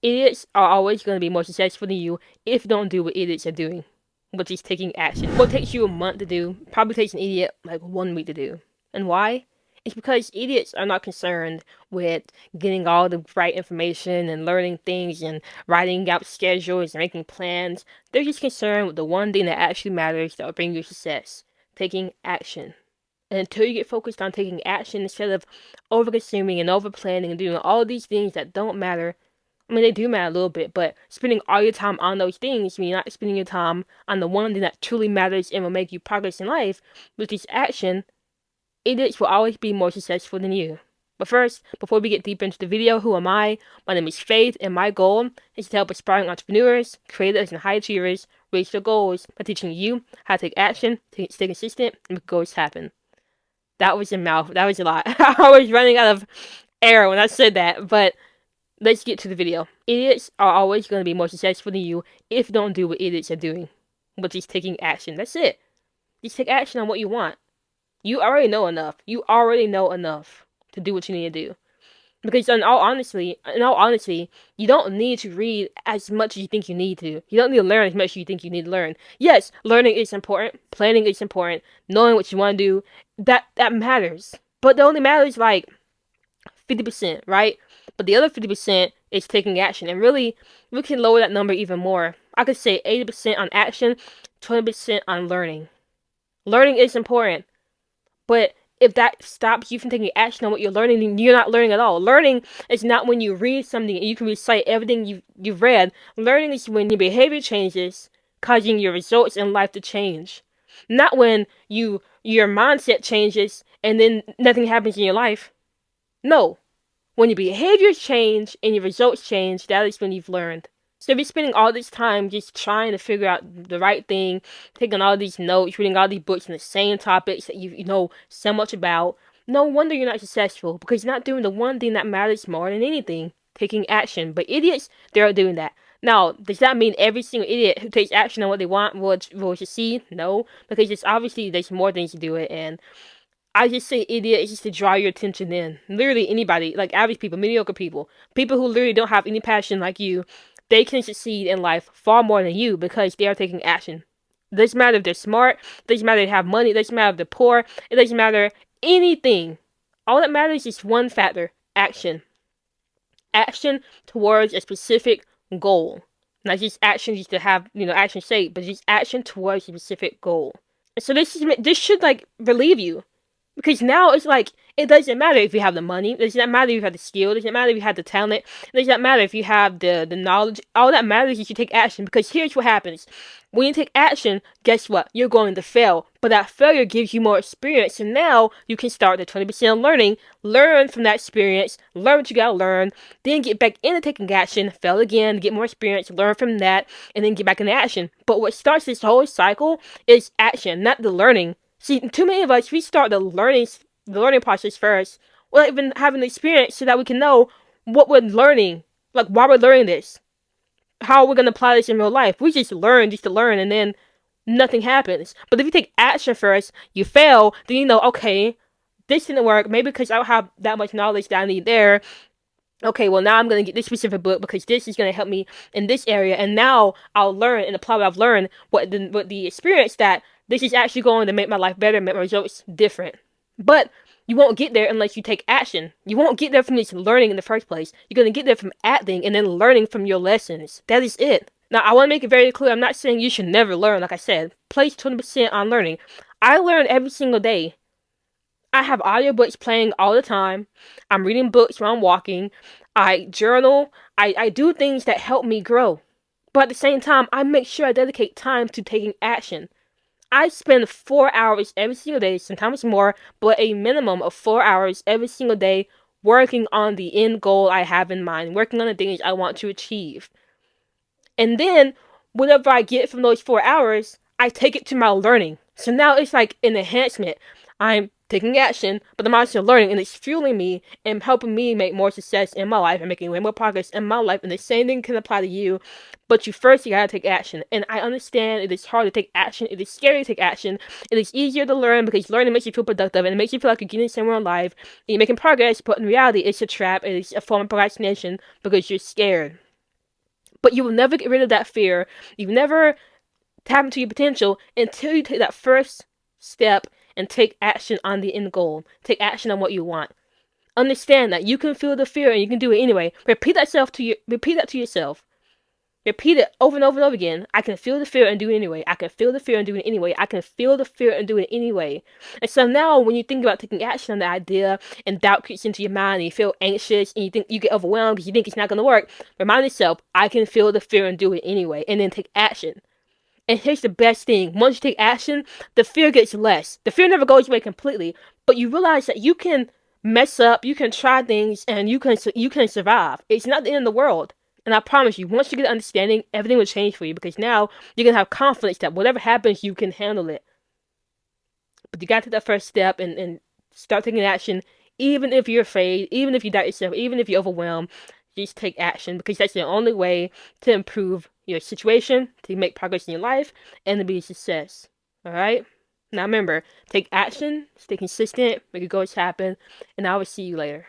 Idiots are always going to be more successful than you if you don't do what idiots are doing, which is taking action. What takes you a month to do probably takes an idiot like 1 week to do. And why? It's because idiots are not concerned with getting all the right information and learning things and writing out schedules and making plans. They're just concerned with the one thing that actually matters that will bring you success: taking action. And until you get focused on taking action instead of over consuming and over planning and doing all these things that don't matter, I mean, they do matter a little bit, but spending all your time on those things means you're not spending your time on the one thing that truly matters and will make you progress in life, which is action. Idiots will always be more successful than you. But first, before we get deep into the video, who am I? My name is Faith, and my goal is to help aspiring entrepreneurs, creators, and high achievers reach their goals by teaching you how to take action, to stay consistent, and make goals happen. That was a mouth. That was a lot. I was running out of air when I said that, but let's get to the video. Idiots are always going to be more successful than you if you don't do what idiots are doing, which is taking action. That's it. Just take action on what you want. You already know enough. You already know enough to do what you need to do. Because in all honesty, you don't need to read as much as you think you need to. You don't need to learn as much as you think you need to learn. Yes, learning is important. Planning is important. Knowing what you want to do, that matters. But it only matters like 50%, right? But the other 50% is taking action. And really, we can lower that number even more. I could say 80% on action, 20% on learning. Learning is important. But if that stops you from taking action on what you're learning, then you're not learning at all. Learning is not when you read something and you can recite everything you've read. Learning is when your behavior changes, causing your results in life to change. Not when your mindset changes and then nothing happens in your life. No. When your behaviors change and your results change, that is when you've learned. So if you're spending all this time just trying to figure out the right thing, taking all these notes, reading all these books on the same topics that you know so much about, no wonder you're not successful, because you're not doing the one thing that matters more than anything: taking action. But idiots, they're doing that. Now, does that mean every single idiot who takes action on what they want will succeed? No, because it's obviously there's more things to do it, and I just say idiot is just to draw your attention in. Literally anybody, like average people, mediocre people, people who literally don't have any passion like you, they can succeed in life far more than you because they are taking action. It doesn't matter if they're smart, it doesn't matter if they have money, it doesn't matter if they're poor, it doesn't matter anything. All that matters is one factor: action. Action towards a specific goal. Not just action just to have, action sake, but just action towards a specific goal. So this should like relieve you. Because now it's like, it doesn't matter if you have the money, it doesn't matter if you have the skill, it doesn't matter if you have the talent, it doesn't matter if you have the knowledge. All that matters is you take action. Because here's what happens. When you take action, guess what? You're going to fail. But that failure gives you more experience. And now you can start the 20% of learning, learn from that experience, learn what you gotta learn, then get back into taking action, fail again, get more experience, learn from that, and then get back into action. But what starts this whole cycle is action, not the learning. See, too many of us, we start the learning process first, without even having the experience, so that we can know what we're learning, like why we're learning this, how we're gonna apply this in real life. We just learn just to learn, and then nothing happens. But if you take action first, you fail, then you know, okay, this didn't work. Maybe because I don't have that much knowledge that I need there. Okay, well now I'm gonna get this specific book because this is gonna help me in this area, and now I'll learn and apply what I've learned, what the experience that this is actually going to make my life better, make my results different. But you won't get there unless you take action. You won't get there from just learning in the first place. You're gonna get there from acting and then learning from your lessons. That is it. Now I want to make it very clear. I'm not saying you should never learn. Like I said, place 20% on learning. I learn every single day. I have audiobooks playing all the time. I'm reading books when I'm walking. I journal. I do things that help me grow. But at the same time, I make sure I dedicate time to taking action. I spend 4 hours every single day, sometimes more, but a minimum of 4 hours every single day working on the end goal I have in mind, working on the things I want to achieve. And then, whatever I get from those 4 hours, I take it to my learning. So now it's like an enhancement. I'm taking action, but I'm also learning, and it's fueling me and helping me make more success in my life and making way more progress in my life. And the same thing can apply to you, but you gotta take action. And I understand it is hard to take action. It is scary to take action. It is easier to learn because learning makes you feel productive and it makes you feel like you're getting somewhere in life and you're making progress. But in reality, it's a trap. It is a form of procrastination because you're scared. But you will never get rid of that fear. You will never tap into your potential until you take that first step and take action on the end goal. Take action on what you want. Understand that you can feel the fear and you can do it anyway. Repeat that to yourself. Repeat it over and over and over again. I can feel the fear and do it anyway. I can feel the fear and do it anyway. I can feel the fear and do it anyway. And so now when you think about taking action on the idea and doubt creeps into your mind and you feel anxious and you think you get overwhelmed because you think it's not going to work, remind yourself, I can feel the fear and do it anyway. And then take action. And here's the best thing. Once you take action, the fear gets less. The fear never goes away completely. But you realize that you can mess up, you can try things, and you can survive. It's not the end of the world. And I promise you, once you get understanding, everything will change for you because now you're going to have confidence that whatever happens, you can handle it. But you got to take that first step and start taking action, even if you're afraid, even if you doubt yourself, even if you're overwhelmed. Just take action because that's the only way to improve your situation, to make progress in your life, and to be a success. Alright? Now remember, take action, stay consistent, make your goals happen, and I will see you later.